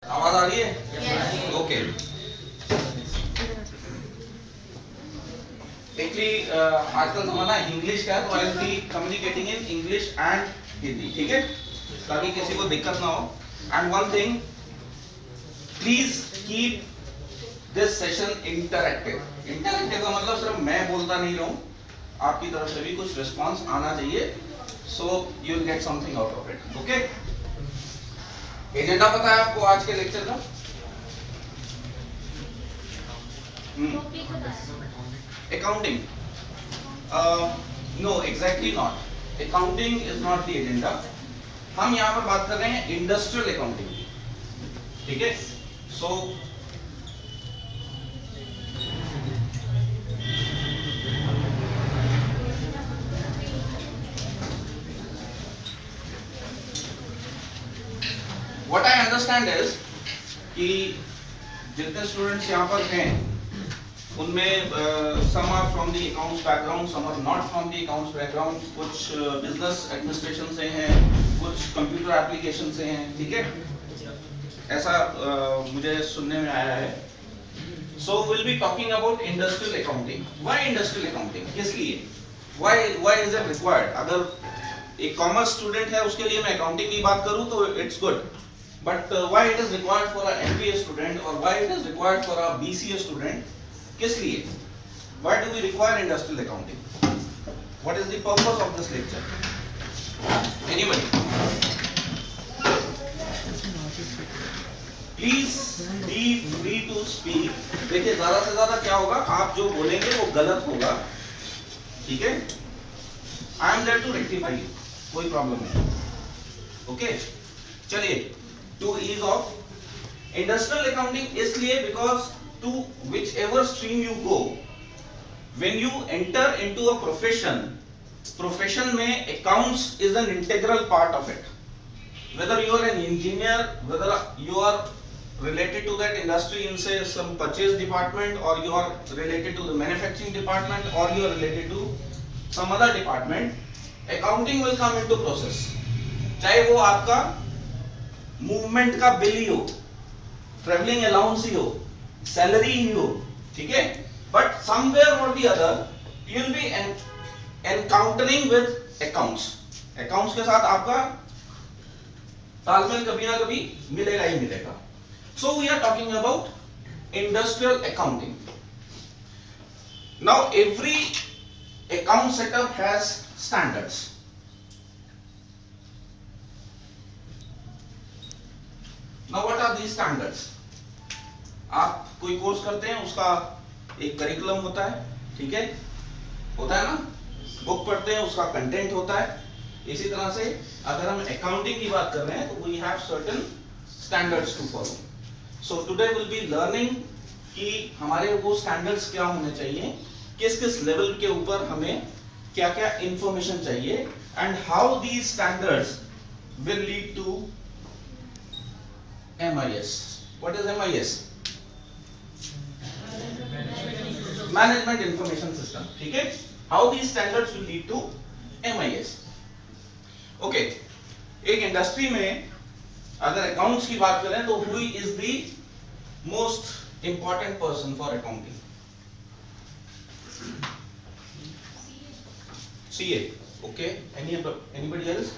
आवाज आ रही है? ओके। एक्चुअली आजकल जमाना इंग्लिश का है, तो I will be communicating in English and Hindi, ठीक है, ताकि किसी को दिक्कत ना हो। And one thing, please keep this session interactive. Interactive का मतलब सिर्फ मैं बोलता नहीं रहूं, आपकी तरफ से भी कुछ रिस्पांस आना चाहिए, so you will get something out of it. Okay, agenda पता है आपको आज के लेक्चर का? Accounting? No, exactly not. Accounting is not the agenda. हम यहाँ पर बात कर रहे हैं इंडस्ट्रियल अकाउंटिंग, ठीक है। So what I understand is कि जितने स्टूडेंट्स यहाँ पर हैं उनमें some are from the accounts background, some are not from the accounts background, कुछ बिजनेस एडमिनिस्ट्रेशन से हैं, कुछ कंप्यूटर एप्लीकेशन से हैं, ठीक है, ऐसा मुझे सुनने में आया है। सो will be talking about industrial accounting. Why industrial accounting, किस लिए, व्हाई इज इट रिक्वायर्ड? अगर एक कॉमर्स स्टूडेंट है उसके लिए मैं अकाउंटिंग की बात करूं तो it's good, but why it is required for a MBA student और why it is required for a BCA student? किस लिए? Why do we require industrial accounting? What is the purpose of this lecture? Anybody? Please be free to speak. देखिए, ज्यादा से ज्यादा क्या होगा, आप जो बोलेंगे वो गलत होगा, ठीक है? I am there to rectify you. कोई प्रॉब्लम नहीं, ओके? चलिए, to ease of industrial accounting इसलिए because to whichever stream you go, when you enter into a profession में accounts is an integral part of it. Whether you are an engineer, whether you are related to that industry in say some purchase department, or you are related to the manufacturing department, or you are related to some other department, accounting will come into process. चाहे वो आपका movement का bill ही हो, travelling allowance ही हो, salary ही हो, ठीक है, but somewhere और the other you will be encountering with accounts. Accounts के साथ आपका तालमेल कभी ना कभी मिलेगा ही मिलेगा। So we are talking about industrial accounting. Now every account setup has standards. Now what are these standards? आप कोई कोर्स करते हैं, उसका एक करिकुलम होता है, ठीक है, होता है ना, बुक पढ़ते हैं, उसका कंटेंट होता है। इसी तरह से अगर हम अकाउंटिंग की बात कर रहे हैं तो we have certain standards to follow. So today will be learning कि हमारे वो स्टैंडर्ड्स क्या होने चाहिए, किस किस लेवल के ऊपर हमें क्या क्या इंफॉर्मेशन चाहिए, and how these standards will lead to MIS. What is MIS? Management Information System, ठीक है? How these standards will lead to MIS? Okay, एक इंडस्ट्री में अगर अकाउंट्स की बात करें तो who is the most important person for accounting? CA. Okay. Anybody else?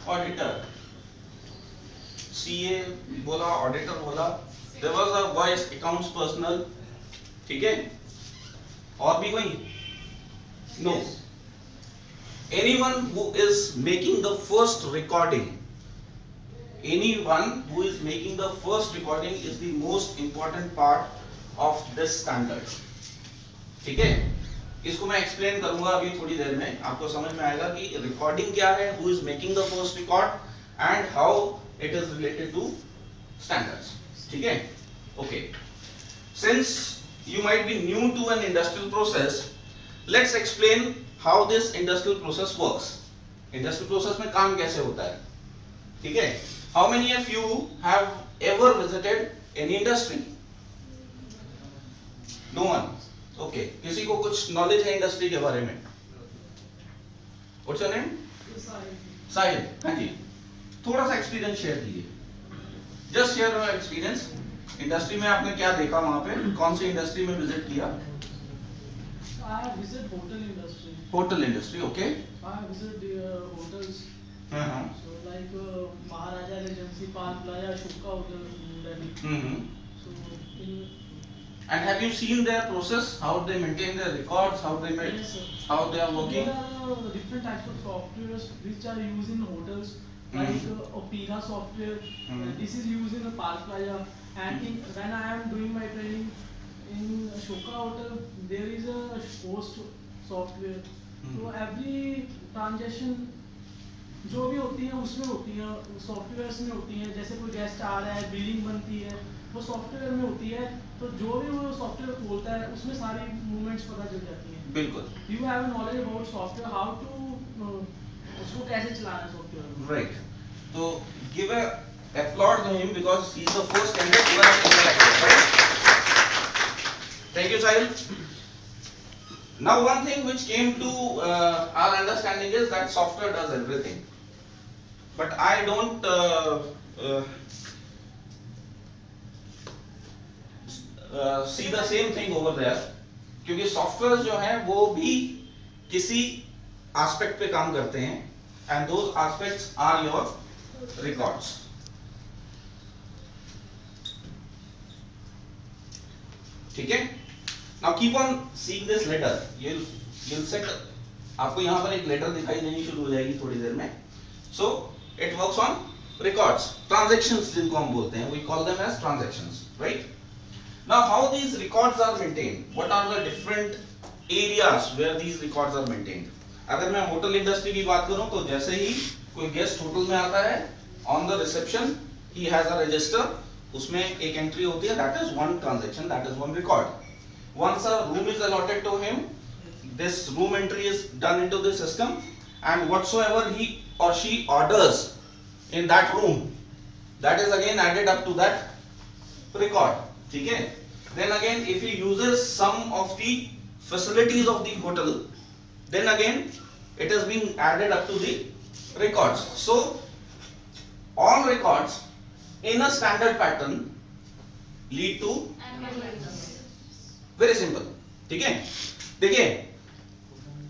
Auditor. CA बोला, ऑडिटर बोला, there was a voice accounts personal, ठीक है, और भी कोई? No. Anyone who is making the first recording, anyone who is making the first recording is the most important part of this standard, ठीक है। इसको मैं एक्सप्लेन करूंगा अभी थोड़ी देर में, आपको समझ में आएगा कि रिकॉर्डिंग क्या है, who is making the first record, and how it is related to standards, ठीक है, okay. Since you might be new to an industrial process, let's explain how this industrial process works. Industrial process में काम कैसे होता है, ठीक है। How many of you have ever visited any industry? No one. Okay, किसी को कुछ नॉलेज है इंडस्ट्री के बारे में? What's your name? साहिल। हाँ जी, थोड़ा सा एक्सपीरियंस शेयर कीजिए, just share your experience. Industry में आपने क्या देखा, वहां पे कौन सी इंडस्ट्री में विजिट किया? I visit hotel industry. Hotel industry, okay. I visit hotels. हाँ। So like Maharaja Regency, Park Plaza, Ashoka Hotel, New Delhi. So in And have you seen their process, how they maintain their records, how they make, yes, sir. how they are working? There are different types of softwares which are used in hotels, like Opera software. This is used in a Park Plaza. And when I am doing my training in Ashoka Hotel, there is a host software. So every transaction जो भी होती है उसमें होती है, software में होती है। जैसे कोई गेस्ट आ रहा है, बिलिंग बनती है, वो सॉफ्टवेयर में होती है। तो जो भी वो सॉफ्टवेयर खोलता है उसमें सारी मूवमेंट्स पता चल जाती हैं। बिल्कुल। You have knowledge about software, how to उसको कैसे चलाना है सॉफ्टवेयर। राइट, तो give a applaud to him because he is the first candidate who has interacted, right? Thank you, Sahil. Now one thing which came to our understanding is that software does everything, but I don't see the same thing over there, क्योंकि software जो है वो भी किसी aspect पे काम करते हैं, and those aspects are your records. ठीक है? Now keep on seeing this letter. You'll set. आपको यहाँ पर एक लेटर दिखाई देनी शुरू हो जाएगी थोड़ी देर में. So it works on records, transactions जिनको हम बोलते हैं. We call them as transactions, right? Now how these records are maintained? What are the different areas where these records are maintained? अगर मैं होटल इंडस्ट्री की बात करूं तो जैसे ही कोई गेस्ट होटल में आता है, on the reception he has a register. उसमें एक एंट्री होती है, that is one transaction, that is one record. Once a room is allotted to him, this room entry is done into the system, and whatsoever he or she orders in that room, that is again added up to that record. ठीक है? Then again if he uses some of the facilities of the hotel, then again it is being added up to the records. So all records in a standard pattern lead to very simple. ठीक है? देखिए,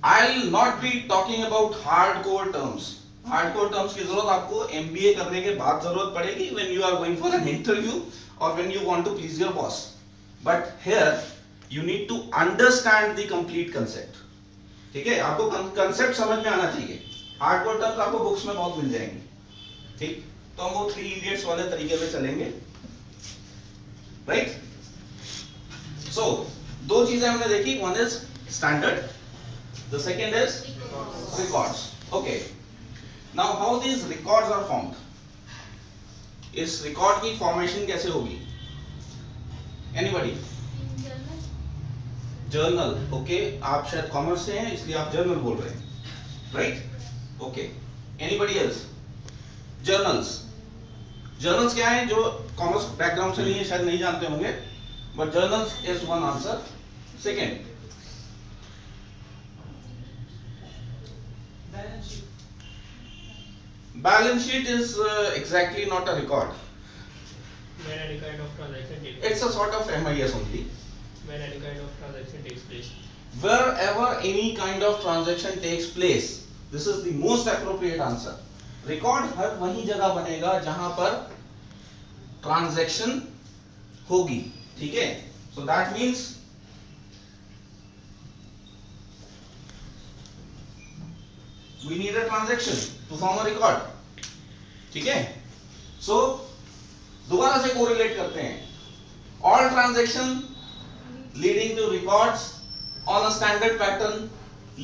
I'll not be talking about hardcore terms. Hardcore terms की जरूरत आपको MBA करने के बाद जरूरत पड़ेगी when you are going for an interview or when you want to please your boss. But here you need to understand the complete concept. ठीक है? आपको concept समझ में आना चाहिए. Hardcore terms आपको books में बहुत मिल जाएंगी. ठीक? तो हम वो 3 idiots वाले तरीके में चलेंगे, right? So दो चीजें हमने देखी, one is standard, the second is records. Okay. Now how these records are formed? इस record की formation कैसे होगी? Anybody? Journal. Okay. आप शायद कॉमर्स से हैं इसलिए आप जर्नल बोल रहे हैं, right? Okay. Anybody else? Journals. Journals क्या है? जो कॉमर्स बैकग्राउंड से नहीं है शायद नहीं जानते होंगे, but journals is one answer. Second, balance sheet is exactly not a record. When any kind of transaction takes place. It's a sort of MIS only. When any kind of transaction takes place. Wherever any kind of transaction takes place, this is the most appropriate answer. Record हर वही जगह बनेगा जहां पर transaction होगी. ठीक है? So that means we need a transaction to form a record. ठीक है? सो दोबारा से कोरिलेट करते हैं. All transaction leading to records on a standard pattern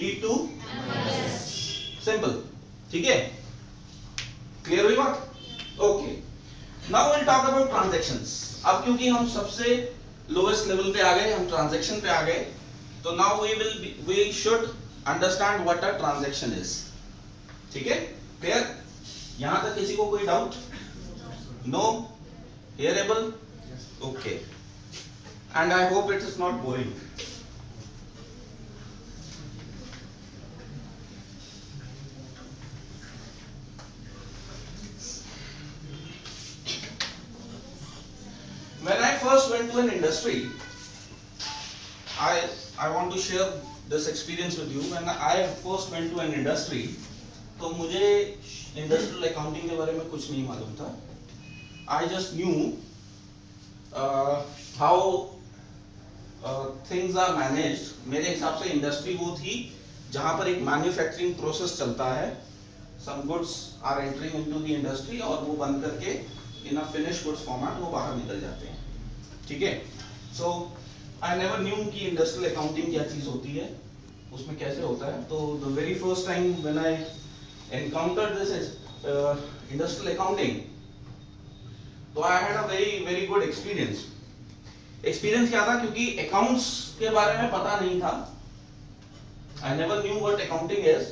lead to simple. ठीक है? क्लियर हुई बात? Okay. Now will talk about transactions. अब क्योंकि हम सबसे लोएस्ट लेवल पे आ गए, हम ट्रांजैक्शन पे आ गए, तो now we should understand what a transaction is. ठीक है? क्लियर? यहां तक किसी को कोई doubt? No? Hearable? Okay. And I hope it is not boring. first went to an industry, I want to share this experience with you. When I first went to an industry, तो मुझे industrial accounting के बारे में कुछ नहीं मालूम था. I just knew how things are managed. मेरे हिसाब से इंडस्ट्री वो थी जहां पर एक मैन्युफैक्चरिंग प्रोसेस चलता है. Some goods are entering into the industry और वो बन करके in a finished goods format वो बाहर निकल जाते हैं. ठीक है. So I never knew कि इंडस्ट्रियल अकाउंटिंग क्या चीज होती है, उसमें कैसे होता है. तो the very first time when I encountered this industrial accounting, तो I had a very good experience. Experience क्या था, क्योंकि अकाउंट्स के बारे में पता नहीं था. I never knew what accounting is.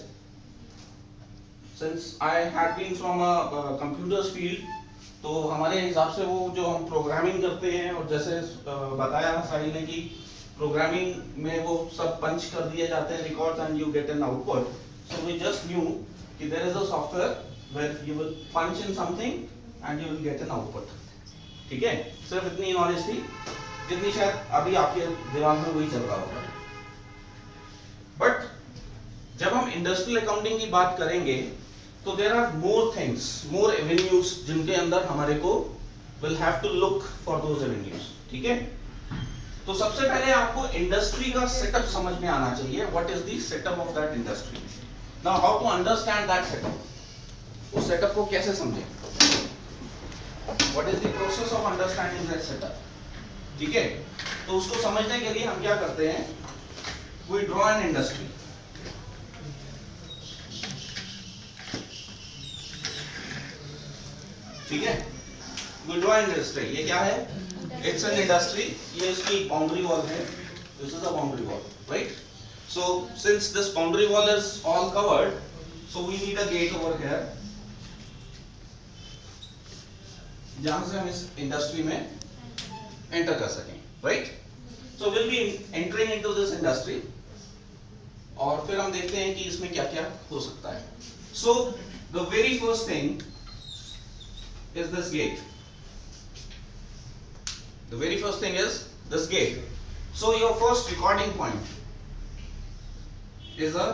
Since I had been from a computers field, तो हमारे हिसाब से वो जो हम प्रोग्रामिंग करते हैं, और जैसे बताया साहिल ने कि प्रोग्रामिंग में वो सब पंच कर दिए जाते हैं records and you get an output. So we just knew कि there is a software where you will punch in something and you will get an output. ठीक है. सिर्फ इतनी नॉलेज थी जितनी शायद अभी आपके दिमाग में वही चल रहा होगा. बट जब हम इंडस्ट्रियल अकाउंटिंग की बात करेंगे तो there are more things, more avenues जिनके अंदर हमारे को will have to look for those avenues. ठीक है. तो सबसे पहले आपको इंडस्ट्री का सेटअप समझ में आना चाहिए. What is the setup of that industry. Now how to understand that setup. उस सेटअप को कैसे समझें. What is the process of understanding that setup. ठीक है. तो उसको समझने के लिए हम क्या करते हैं, वी ड्रॉ एन इंडस्ट्री. ठीक है. We draw an industry. ये क्या है, इट्स एन इंडस्ट्री. ये इसकी बाउंड्री वॉल है. This is a boundary wall, right. So since this boundary wall is all covered, so we need a gate over here, जहां से हम इस इंडस्ट्री में एंटर कर सकें. Right. So will be entering into this industry, और फिर हम देखते हैं कि इसमें क्या क्या हो सकता है. So the very first thing is this gate. The very first thing is this gate. So your first recording point is a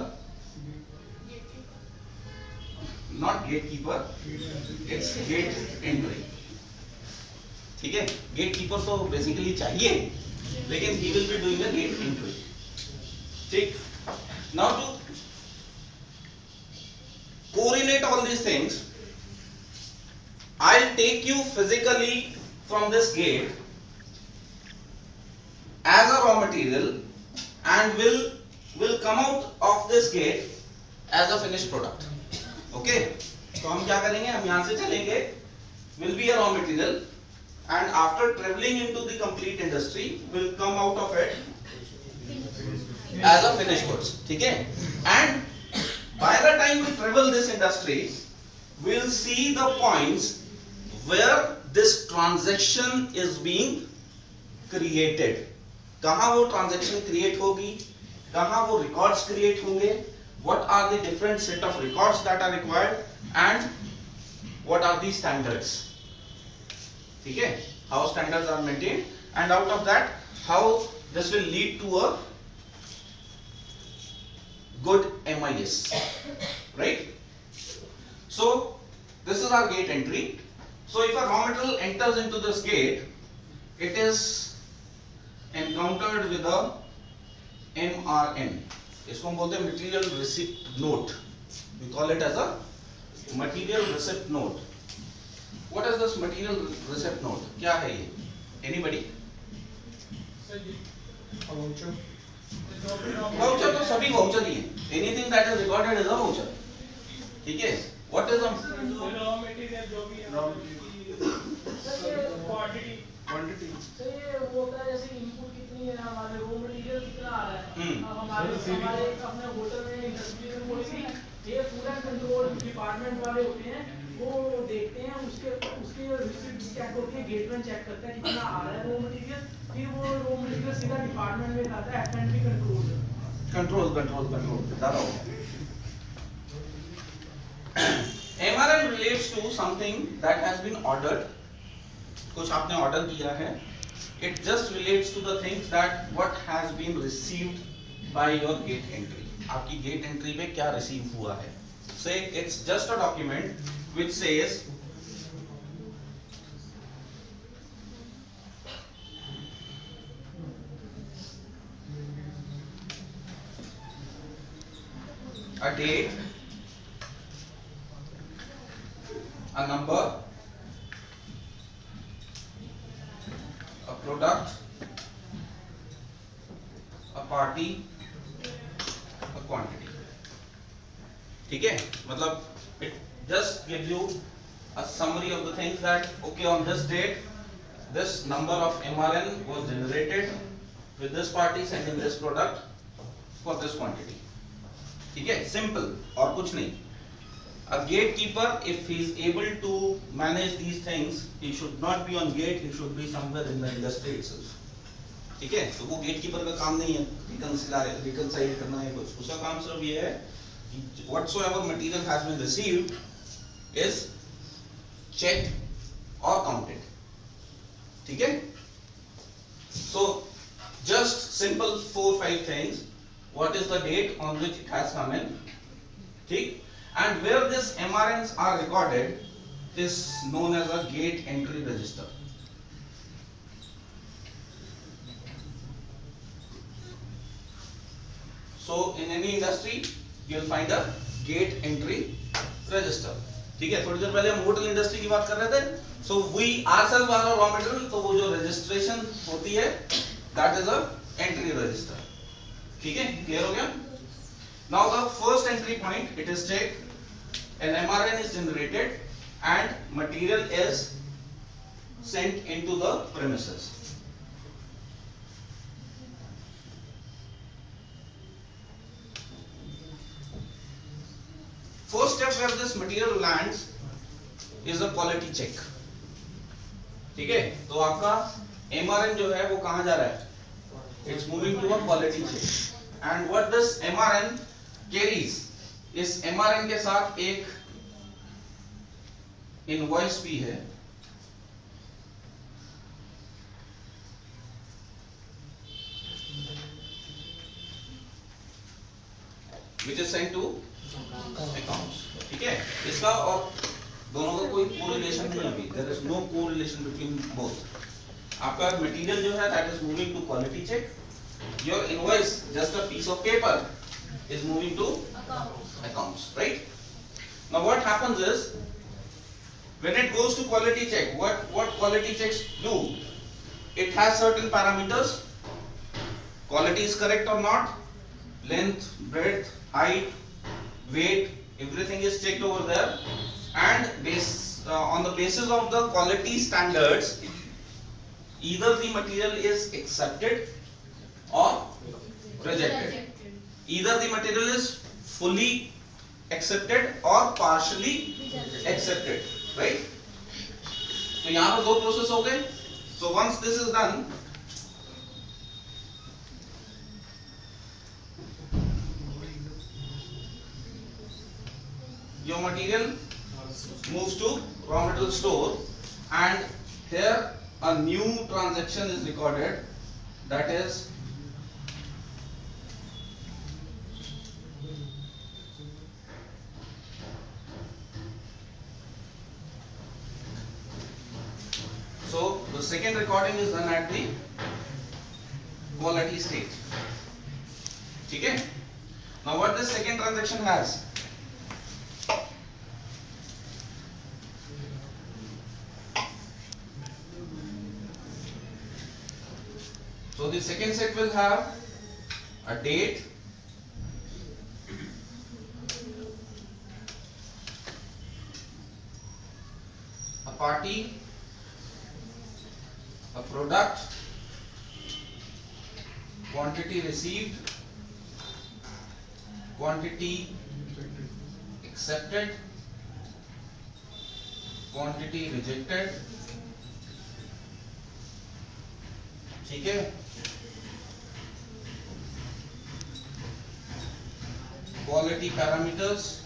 not gatekeeper, it's gate entry. ठीक है. gatekeeper तो basically चाहिए, लेकिन he will be doing the gate entry. ठीक. Now to correlate all these things, I'll take you physically from this gate as a raw material and will come out of this gate as a finished product. Okay. तो हम क्या करेंगे, हम यहाँ से चलेंगे, will be a raw material, and after traveling into the complete industry will come out of it as a finished goods. ठीक है. And by the time we travel this industry, we'll see the points where this transaction is being created. कहाँ वो transaction create होगी, कहाँ वो records create होंगे, what are the different set of records that are required, and what are the standards. ठीक है. How standards are maintained, and out of that how this will lead to a good MIS. Right. So this is our gate entry. So if a raw material enters into this gate, it is encountered with a MRN. इसको हम बोलते हैं material receipt note. We call it as a material receipt note. What is this material receipt note? क्या है ये? Anybody? Voucher तो सभी voucher ही हैं. Anything that is recorded is a voucher. ठीक है. What is a raw material जो भी है, क्वांटिटी. तो ये होता है जैसे इनपुट कितनी है, हमारे रॉ मटेरियल कितना आ रहा है. अब हमारे अपने होटल में इंडस्ट्री में कोई ये पूरा कंट्रोल डिपार्टमेंट वाले होते हैं, वो देखते हैं, उसके रिसिप्ट चेक होती है, गेटमैन चेक करता है कितना आ रहा है रॉ मटेरियल, फिर वो रॉ मटेरियल सीधा डिपार्टमेंट में जाता है. F&B कंट्रोल बता रहा हूँ. MRN relates to something that has been ordered. कुछ आपने ऑर्डर किया है, It just relates to the things that what has been received by your gate entry. आपकी gate entry पे क्या receive हुआ है? Say it's just a document which says a date, a number, a product, a party, a quantity. ठीक है, मतलब it just gives you a summary of the things that okay, on this date this number of MRN was generated with this party sending this product for this quantity. ठीक है, simple और कुछ नहीं. A gatekeeper, if he is able to manage these things, he should not be on gate, he should be somewhere in the industry itself. ठीक है, तो वो gatekeeper का काम नहीं है reconcile करना है कुछ, उसका काम सिर्फ ये है कि whatsoever material has been received is checked or counted. ठीक है, so just simple 4-5 things. What is the date on which it has come in? ठीक, and where these MRNs are recorded is known as a gate entry register. So in any industry you will find a gate entry register. ठीक है, थोड़ी देर पहले हम hotel industry की बात कर रहे थे. So we ourselves are a raw material, तो वो जो registration होती है that is a entry register. ठीक है, क्लियर हो गया? Now the first entry point, it is checked, an MRN is generated and material is sent into the premises. First step where this material lands is a quality check. ठीक है, तो आपका MRN जो है वो कहाँ जा रहा है? It's moving to a quality check. And what this MRN carries, इस MRN के साथ एक इनवॉइस भी है, which is sent to accounts. ठीक है, इसका और दोनों का कोई कोरिलेशन नहीं है अभी. There is no correlation between both. आपका मटेरियल जो है that is moving to quality check. Your invoice, just a piece of paper, is moving to accounts, right? Now what happens is, when it goes to quality check, what quality checks do? It has certain parameters. Quality is correct or not, length, breadth, height, weight, everything is checked over there, and on the basis of the quality standards, either the material is accepted or rejected. Either the material is fully accepted or partially accepted, right? तो यहाँ पर दो process हो गए. So once this is done, your material moves to raw material store, and here a new transaction is recorded, that is so the second recording is done at the quality stage. ठीक है, now what this second transaction has, so the second set will have a date, a party, a product, quantity received, quantity accepted, quantity rejected. ठीक है, quality parameters,